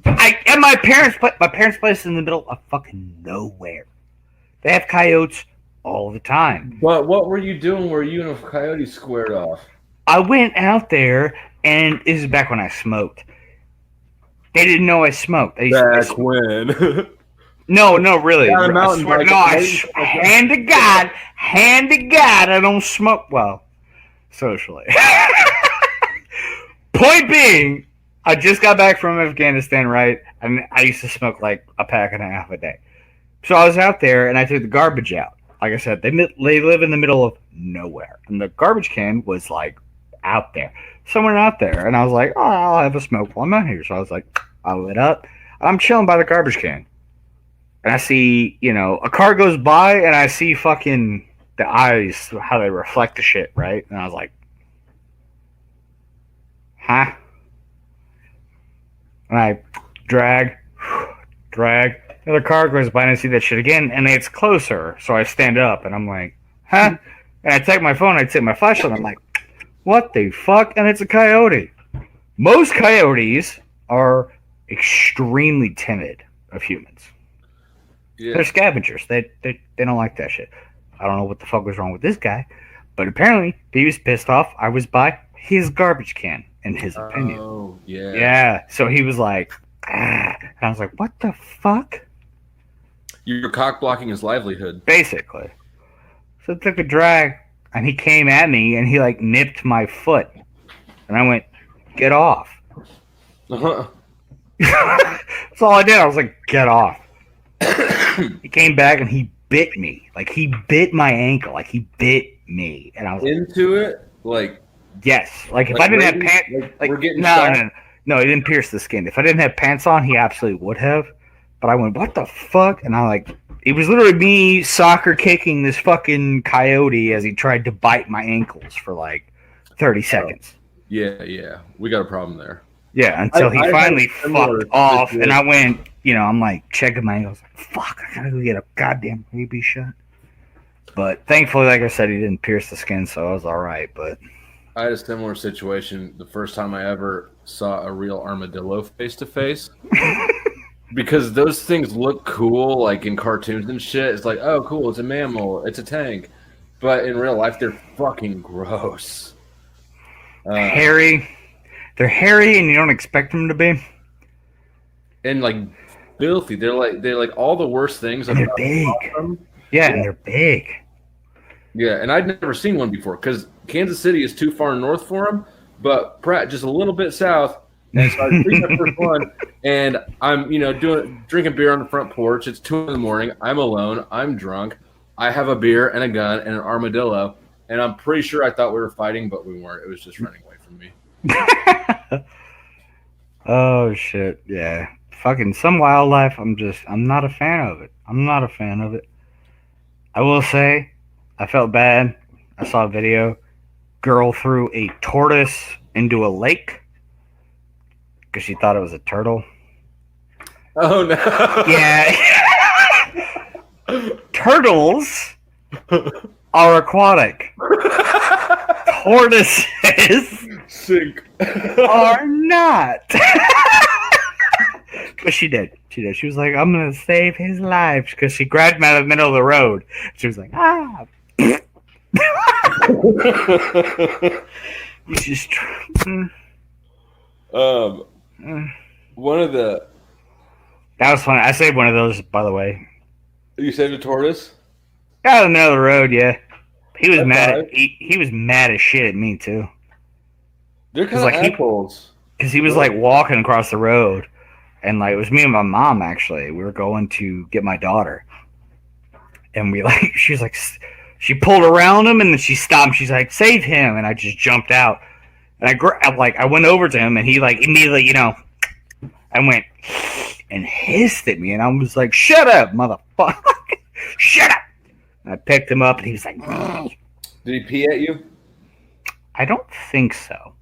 At my parents' place. My parents' place is in the middle of fucking nowhere. They have coyotes all the time. But what were you doing where you and a coyote squared off? I went out there, and this is back when I smoked. They didn't know I smoked. Back when? No, really. Down a mountain bike. Hand to God, I don't smoke. Well, socially. Point being, I just got back from Afghanistan, right? And I used to smoke like a pack and a half a day. So I was out there, and I took the garbage out. Like I said, they live in the middle of nowhere, and the garbage can was like out there, somewhere out there. And I was like, oh, I'll have a smoke while I'm out here. So I was like, I lit up. I'm chilling by the garbage can. And I see, a car goes by, and I see fucking the eyes, how they reflect the shit, right? And I was like, huh? And I drag. The car goes by, and I see that shit again, and it's closer. So I stand up, and I'm like, huh? And I take my phone, I take my flashlight, and I'm like, what the fuck? And it's a coyote. Most coyotes are extremely timid of humans. Yeah. They're scavengers. They don't like that shit. I don't know what the fuck was wrong with this guy, but apparently he was pissed off. I was by his garbage can, in his opinion. Oh, yeah. Yeah. So he was like, ah. And I was like, what the fuck? You're cock blocking his livelihood. Basically. So I took a drag, and he came at me, and he like nipped my foot, and I went, get off. Uh-huh. That's all I did. I was like, get off. He came back and he bit me. Like, he bit my ankle. Like, he bit me. And I was into it? Like, yes. Like, if I didn't have pants. Like, no, he didn't pierce the skin. If I didn't have pants on, he absolutely would have. But I went, what the fuck? And I it was literally me soccer kicking this fucking coyote as he tried to bite my ankles for like 30 seconds. Yeah. We got a problem there. Yeah, until he finally fucked off, and I went, I'm like checking my ankles, like, fuck, I gotta go get a goddamn rabies shot. But thankfully, like I said, he didn't pierce the skin, so I was all right. But I had a similar situation the first time I ever saw a real armadillo face to face. Because those things look cool, like in cartoons and shit. It's like, oh, cool, it's a mammal, it's a tank. But in real life, they're fucking gross. Hairy. They're hairy, and you don't expect them to be. And like filthy. They're like all the worst things. And they're big. Yeah, and they're big. Yeah, and I'd never seen one before because Kansas City is too far north for them, but Pratt just a little bit south. And so I was my first one, and I'm drinking beer on the front porch. It's 2 a.m. I'm alone. I'm drunk. I have a beer and a gun and an armadillo, and I'm pretty sure I thought we were fighting, but we weren't. It was just running away from me. Oh shit! Yeah, fucking some wildlife. I'm not a fan of it. I'm not a fan of it. I will say, I felt bad. I saw a video. Girl threw a tortoise into a lake because she thought it was a turtle. Oh no! Yeah. Turtles are aquatic. Tortoises Sink. are not. But she did. She was like, I'm going to save his life because she grabbed him out of the middle of the road. She was like, ah. You just. One of the. That was funny. I saved one of those, by the way. You saved a tortoise? Out of the middle of the road, yeah. He was That's mad. right. He was mad as shit at me too. They're kind of like assholes. Because he was like walking across the road, and like it was me and my mom actually. We were going to get my daughter, and she pulled around him and then she stopped. She's like, "Save him!" And I just jumped out, and I went over to him, and he like immediately, I went and hissed at me, and I was like, "Shut up, motherfucker! Shut up!" And I picked him up, and he was like, "Ugh." Did he pee at you? I don't think so.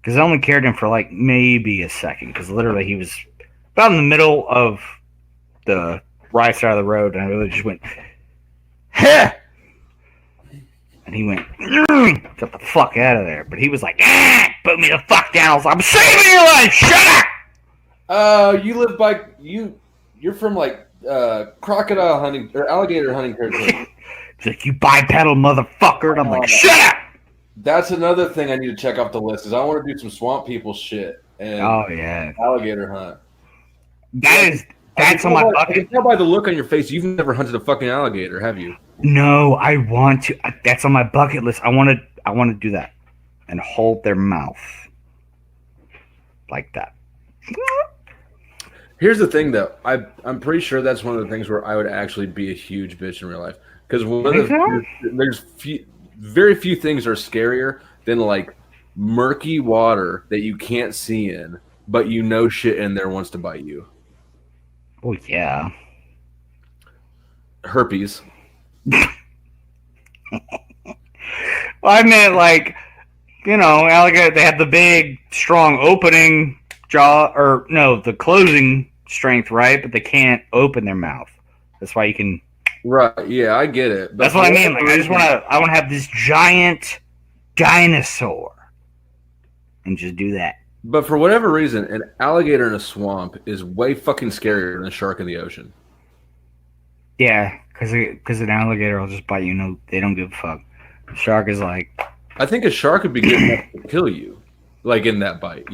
Because I only carried him for like maybe a second. Because literally he was about in the middle of the right side of the road. And I really just went, "Heh!" And he went, "Get the fuck out of there." But he was like, "Put me the fuck down." I was like, "I'm saving your life. Shut up." You live by you're from like crocodile hunting or alligator hunting territory. He's like, "You bipedal motherfucker." And I'm like, "Shut up." That's another thing I need to check off the list is I want to do some swamp people shit and Oh yeah. alligator hunt. That's on my I bucket. can tell by the look on your face you've never hunted a fucking alligator, have you? No, I want to. That's on my bucket list. I want to do that and hold their mouth like that. Here's the thing, though. I'm pretty sure that's one of the things where I would actually be a huge bitch in real life because there's very few things are scarier than like murky water that you can't see in, but shit in there wants to bite you. Oh yeah. Herpes. Well, I meant like, alligator. They have the big, strong opening jaw, or no, the closing strength, right? But they can't open their mouth. That's why you can. Right. Yeah, I get it. But That's what I mean. Like, I want to have this giant dinosaur, and just do that. But for whatever reason, an alligator in a swamp is way fucking scarier than a shark in the ocean. Yeah, because an alligator will just bite you. They don't give a fuck. The shark is like. I think a shark would be good enough to kill you, like in that bite.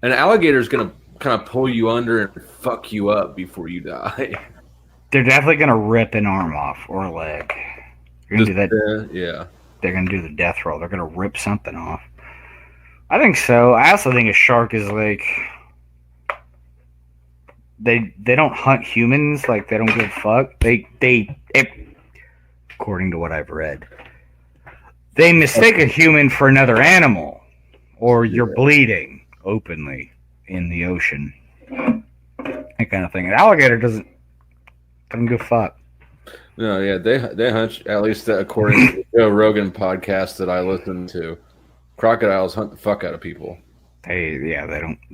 An alligator is gonna kind of pull you under and fuck you up before you die. They're definitely gonna rip an arm off or a leg. They're gonna do that. Yeah. They're gonna do the death roll. They're gonna rip something off. I think so. I also think a shark is like they don't hunt humans. Like they don't give a fuck. They according to what I've read, they mistake a human for another animal, or you're bleeding openly in the ocean. That kind of thing. An alligator doesn't give a fuck. No, yeah, they hunt, at least according to the Joe Rogan podcast that I listen to. Crocodiles hunt the fuck out of people. They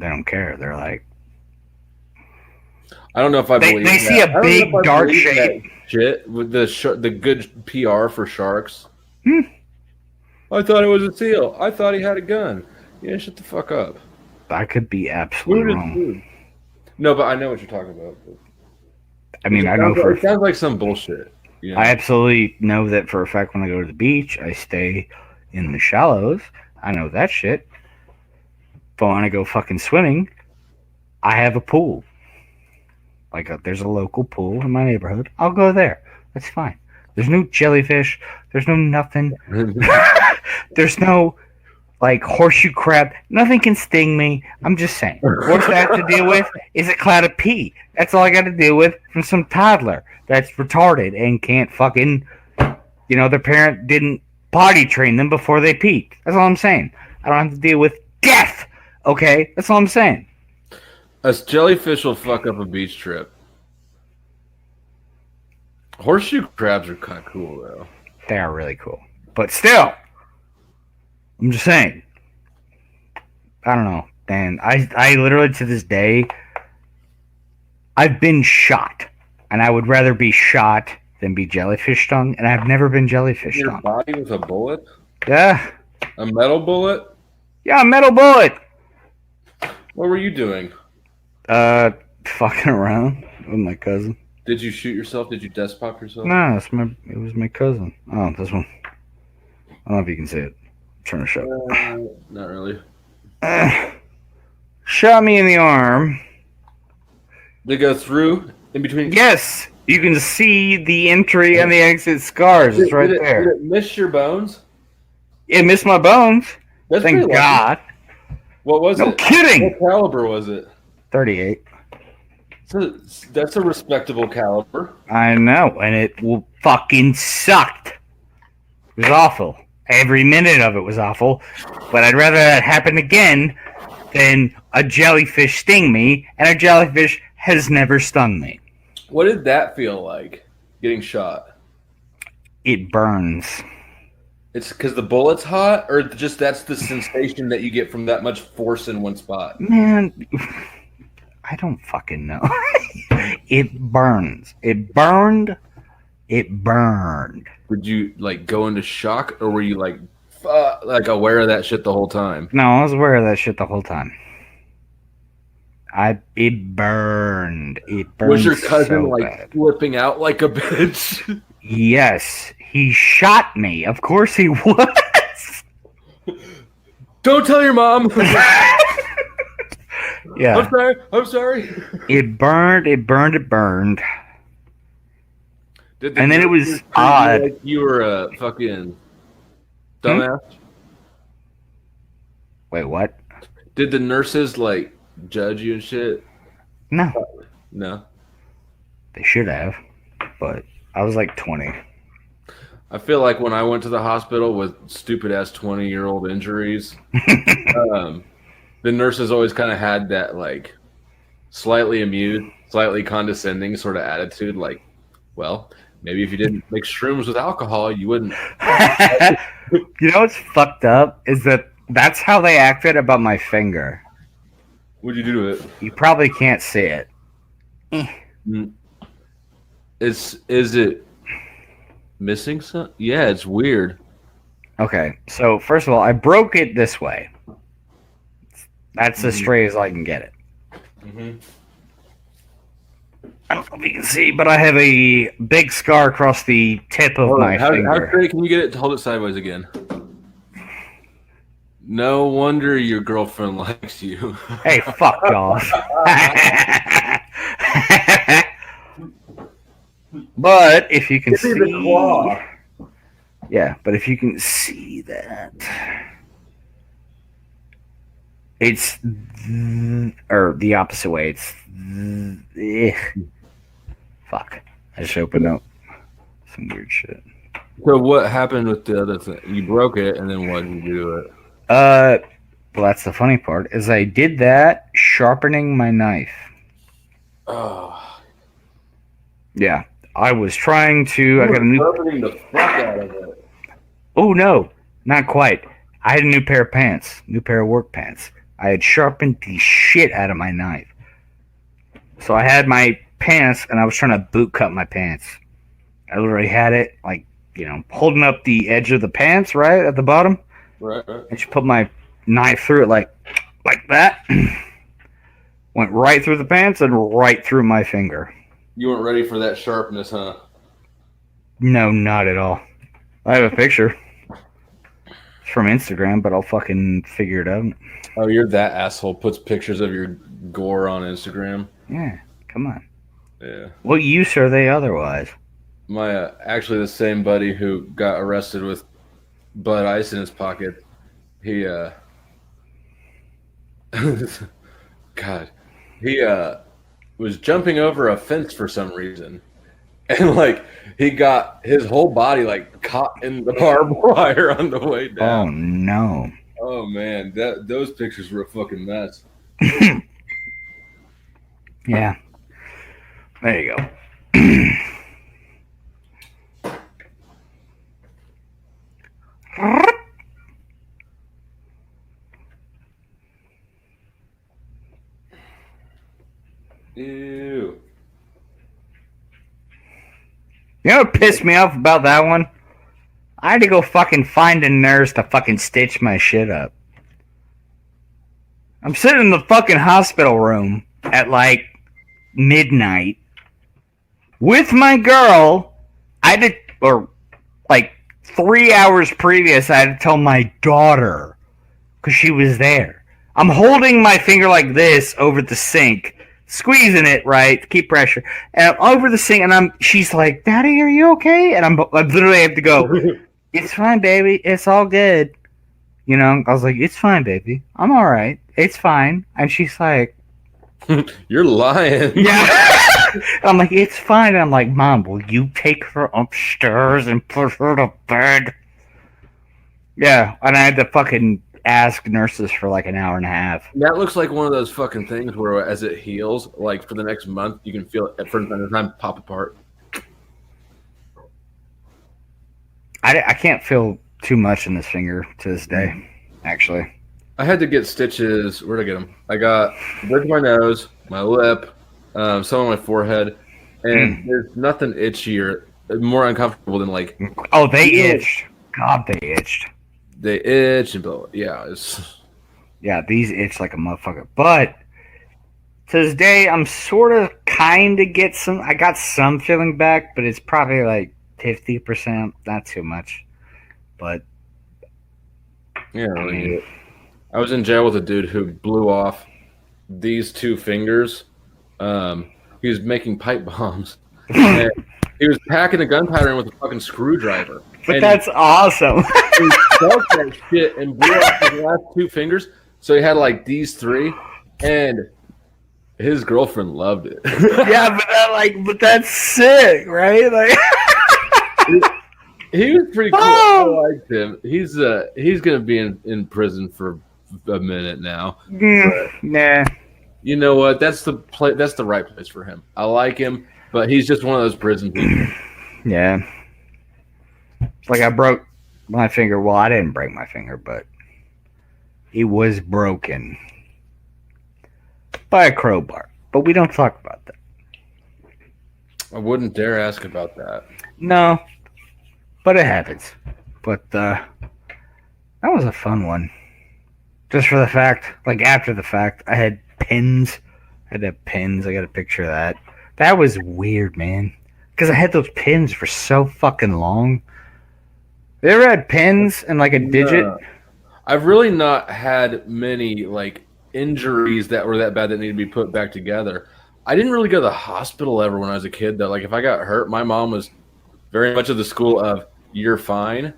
don't care. They're like, I don't know if I believe they see a big dark shape. Shit with the good PR for sharks. I thought it was a seal. I thought he had a gun. Yeah, shut the fuck up. I could be absolutely Food is wrong. food. No, but I know what you're talking about. I mean, I know It sounds like some bullshit. You know? I absolutely know that for a fact when I go to the beach, I stay in the shallows. I know that shit. But when I go fucking swimming, I have a pool. Like, there's a local pool in my neighborhood. I'll go there. That's fine. There's no jellyfish. There's no nothing. There's no, like, horseshoe crab. Nothing can sting me. I'm just saying. Worst I have to deal with is a cloud of pee. That's all I got to deal with from some toddler that's retarded and can't fucking, their parent didn't potty train them before they peed. That's all I'm saying. I don't have to deal with death. Okay? That's all I'm saying. A jellyfish will fuck up a beach trip. Horseshoe crabs are kind of cool, though. They are really cool. But still, I'm just saying. I don't know, man. I literally, to this day, I've been shot. And I would rather be shot than be jellyfish stung. And I've never been jellyfish Your stung. body with a bullet? Yeah. A metal bullet? Yeah, a metal bullet. What were you doing? Fucking around with my cousin. Did you shoot yourself? Did you desk pop yourself? No, it was my cousin. Oh, this one. I don't know if you can see it. I'm trying to show it. Not really. Shot me in the arm. They go through in between. Yes, you can see the entry and the exit scars. It's right there. Did it miss your bones? It missed my bones. That's Thank pretty lucky. God. What was it? No kidding. What caliber was it? 38. So that's a respectable caliber. I know, and it fucking sucked. It was awful. Every minute of it was awful. But I'd rather that happen again than a jellyfish sting me, and a jellyfish has never stung me. What did that feel like, getting shot? It burns. It's because the bullet's hot, or just that's the sensation that you get from that much force in one spot? Man, I don't fucking know. It burns. It burned. It burned. Would you like go into shock, or were you like aware of that shit the whole time? No, I was aware of that shit the whole time. It burned. It burned. Was your cousin so like bad. flipping out like a bitch? Yes, he shot me. Of course he was. Don't tell your mom. Yeah. I'm sorry. It burned. It burned. It burned. And then it was treat odd. You like you were a fucking dumbass. Wait, what? Did the nurses like judge you and shit? No, No. they should have, but I was like 20. I feel like when I went to the hospital with stupid ass 20-year-old injuries, the nurses always kind of had that like slightly amused, slightly condescending sort of attitude. Like, well, maybe if you didn't mix shrooms with alcohol, you wouldn't. You know what's fucked up is that's how they acted about my finger. What'd you do to it? You probably can't see it. Is it missing something? Yeah, it's weird. Okay, so first of all, I broke it this way. That's as straight as I can get it. Mm-hmm. I don't know if you can see, but I have a big scar across the tip of my How finger. straight can you get it? Hold it sideways again. No wonder your girlfriend likes you. Hey, fuck off. But if you can see, the claw. yeah, but if you can see that, it's or the opposite way. It's fuck. I just opened up some weird shit. So what happened with the other thing? You broke it, and then what did you do to it? Well, that's the funny part. Is I did that sharpening my knife. Oh, Yeah, I was trying to. I got a new. sharpening the fuck out of it. Oh no, not quite. I had a new pair of pants, new pair of work pants. I had sharpened the shit out of my knife. So I had my pants, and I was trying to boot cut my pants. I literally had it like holding up the edge of the pants, right at the bottom. Right. And she put my knife through it like that. Went right through the pants and right through my finger. You weren't ready for that sharpness, huh? No, not at all. I have a picture. It's from Instagram, but I'll fucking figure it out. Oh, you're that asshole. Puts pictures of your gore on Instagram. Yeah, come on. Yeah. What use are they otherwise? My actually the same buddy who got arrested with Bud Ice in his pocket. He God, he was jumping over a fence for some reason, and like he got his whole body like caught in the barbed wire on the way down. Oh no! Oh man, those pictures were a fucking mess. Yeah. There you go. Ew. You know what pissed me off about that one? I had to go fucking find a nurse to fucking stitch my shit up. I'm sitting in the fucking hospital room at like midnight with my girl. Or like 3 hours previous, I had to tell my daughter because she was there. I'm holding my finger like this over the sink, squeezing it right to keep pressure, and I'm over the sink, and she's like, "Daddy, are you okay?" And I literally have to go. It's fine, baby. It's all good. I was like, "It's fine, baby. I'm all right. It's fine." And she's like, "You're lying." Yeah. And I'm like, "It's fine." And I'm like, "Mom, will you take her upstairs and put her to bed?" Yeah. And I had to fucking ask nurses for like an hour and a half. That looks like one of those fucking things where as it heals, like for the next month, you can feel it for the time pop apart. I can't feel too much in this finger to this day, actually. I had to get stitches. Where'd I get them? I got bridge of my nose, my lip, some on my forehead, and there's nothing itchier, more uncomfortable than like. Oh, they itched. God, they itched. They itch and blah. Yeah, yeah, these itch like a motherfucker. But to this day, I'm sort of kind of I got some feeling back, but it's probably like 50%, not too much. But yeah, I was in jail with a dude who blew off these two fingers. He was making pipe bombs. And he was packing a gunpowder in with a fucking screwdriver. But that's awesome. He felt that shit and blew off his last two fingers. So he had like these three, and his girlfriend loved it. Yeah, but that's sick, right? Like. He was pretty cool. Oh. I liked him. He's gonna be in prison for a minute now. Nah. You know what? That's the right place for him. I like him, but he's just one of those prison people. Yeah. It's like I broke my finger. Well, I didn't break my finger, but it was broken by a crowbar. But we don't talk about that. I wouldn't dare ask about that. No. But it happens. But that was a fun one. Just for the fact, like after the fact, I had pins. I got a picture of that. That was weird, man. Because I had those pins for so fucking long. You ever had pins and like a digit? I've really not had many like injuries that were that bad that needed to be put back together. I didn't really go to the hospital ever when I was a kid, though. Like if I got hurt, my mom was very much of the school of "you're fine."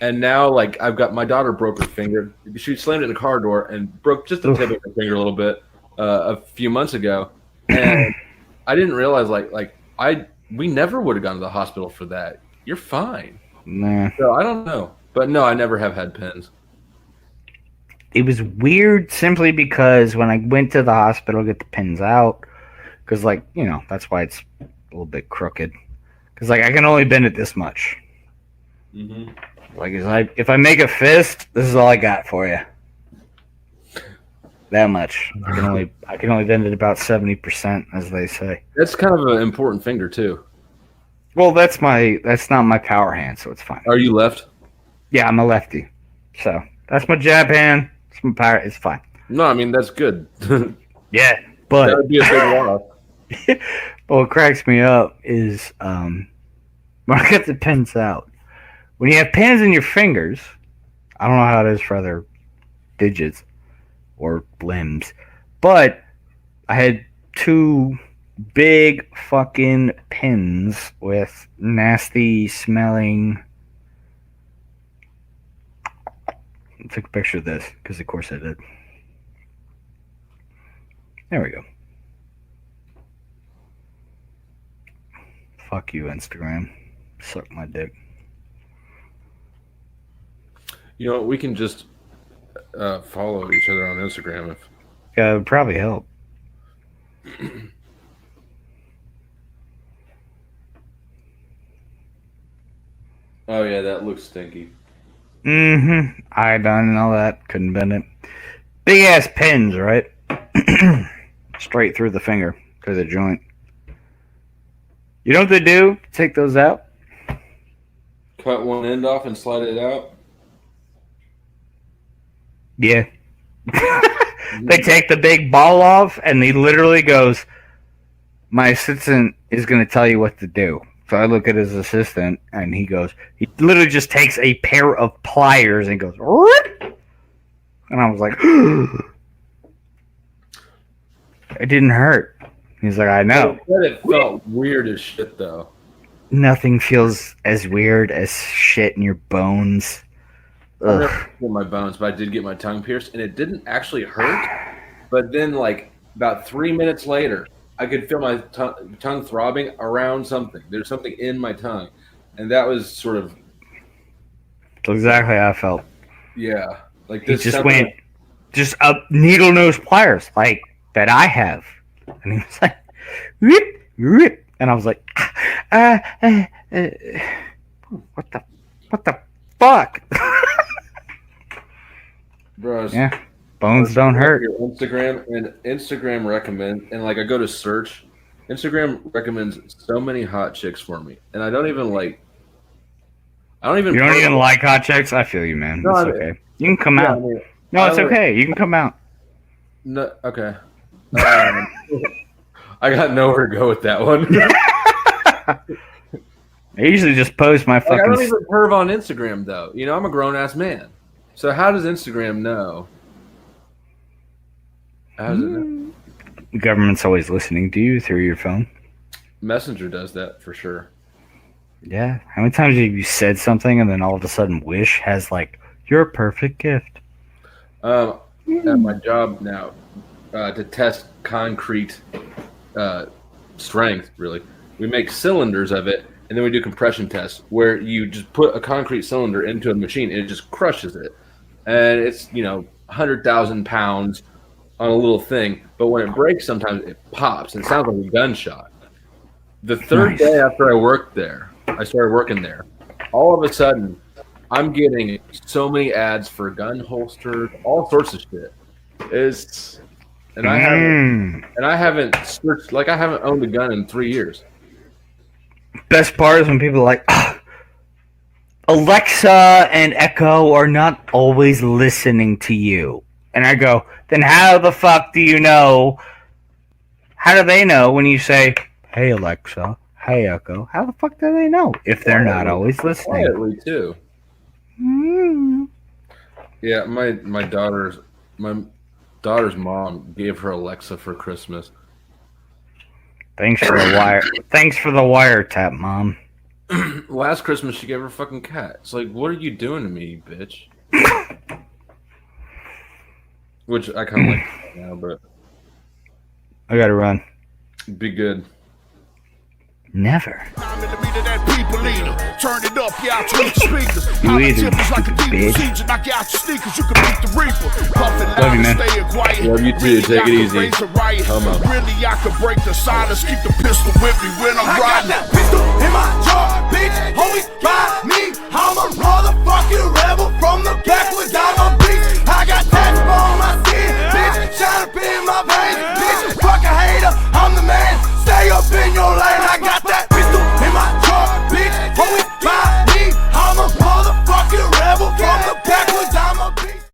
And now, like, I've got my daughter broke her finger. She slammed it in the car door and broke just the tip of her finger a little bit a few months ago. And I didn't realize, we never would have gone to the hospital for that. You're fine. Nah. So I don't know. But no, I never have had pins. It was weird simply because when I went to the hospital to get the pins out, because, like, that's why it's a little bit crooked. Because, like, I can only bend it this much. Mm-hmm. Like, if I make a fist, this is all I got for you. That much. I can only bend it about 70%, as they say. That's kind of an important finger, too. Well, that's not my power hand, so it's fine. Are you left? Yeah, I'm a lefty. So that's my jab hand. It's my power. It's fine. No, I mean that's good. Yeah, but That would be a big loss. but what cracks me up is when I get the pins out. When you have pins in your fingers, I don't know how it is for other digits or limbs, but I had 2 big fucking pins with nasty smelling. I took a picture of this because, of course, I did. There we go. Fuck you, Instagram. Suck my dick. You know, we can just follow each other on Instagram. Yeah, it would probably help. Oh yeah, that looks stinky. Mm-hmm. Iodine and all that. Couldn't bend it. Big ass pins, right? Straight through the finger, through the joint. You know what they do? Take those out. Cut one end off and slide it out. Yeah. They take the big ball off, and he literally goes, my assistant is going to tell you what to do. So I look at his assistant, and he literally just takes a pair of pliers and goes, Rip! And I was like, it didn't hurt. He's like, I know. It felt weird as shit, though. Nothing feels as weird as shit in your bones. I never hit my bones, but I did get my tongue pierced, and it didn't actually hurt. But then, like, about 3 minutes later, I could feel my tongue throbbing around something. There's something in my tongue. And that was sort of... That's exactly how I felt. Yeah. Like He this just went, just up needle nose pliers, like, that I have. And he was like, rip, rip. And I was like, what the fuck? Bros, Yeah, bones don't hurt. Your Instagram recommends, and like I go to search, Instagram recommends so many hot chicks for me, and I don't even like. You don't even like hot chicks? I feel you, man. No, it's okay. You can come out. No, it's okay. You can come out. No, okay. I got nowhere to go with that one. I usually just post my fucking. I don't even perv on Instagram though. You know, I'm a grown ass man. So how does Instagram know? How does it know? The government's always listening to you through your phone. Messenger does that for sure. Yeah. How many times have you said something and then all of a sudden Wish has like your perfect gift? At my job now, to test concrete strength, really, we make cylinders of it, and then we do compression tests where you just put a concrete cylinder into a machine and it just crushes it. And it's, 100,000 pounds on a little thing. But when it breaks, sometimes it pops and it sounds like a gunshot. The third day after I started working there, all of a sudden, I'm getting so many ads for gun holsters, all sorts of shit. I haven't searched, like I haven't owned a gun in 3 years. Best part is when people are like, Alexa and Echo are not always listening to you. And I go, then how the fuck do you know? How do they know when you say, hey Alexa, hey Echo? How the fuck do they know if they're not always listening? Quietly too. Yeah, my daughter's mom gave her Alexa for Christmas. Thanks for the wiretap, Mom. Last Christmas, she gave her a fucking cat. It's like, what are you doing to me, bitch? Which I kind of like now, but I gotta run. Be good. Never. Turn it up, yeah, I tweet speakers. You either, bitch. Love you, man. Love you too. Take it easy. Come on. Really, I could break the silence. Keep the pistol with me when I'm riding. That pistol in my jaw, bitch. Homie, by me. I'm a motherfucking rebel from the backwoods. I'm a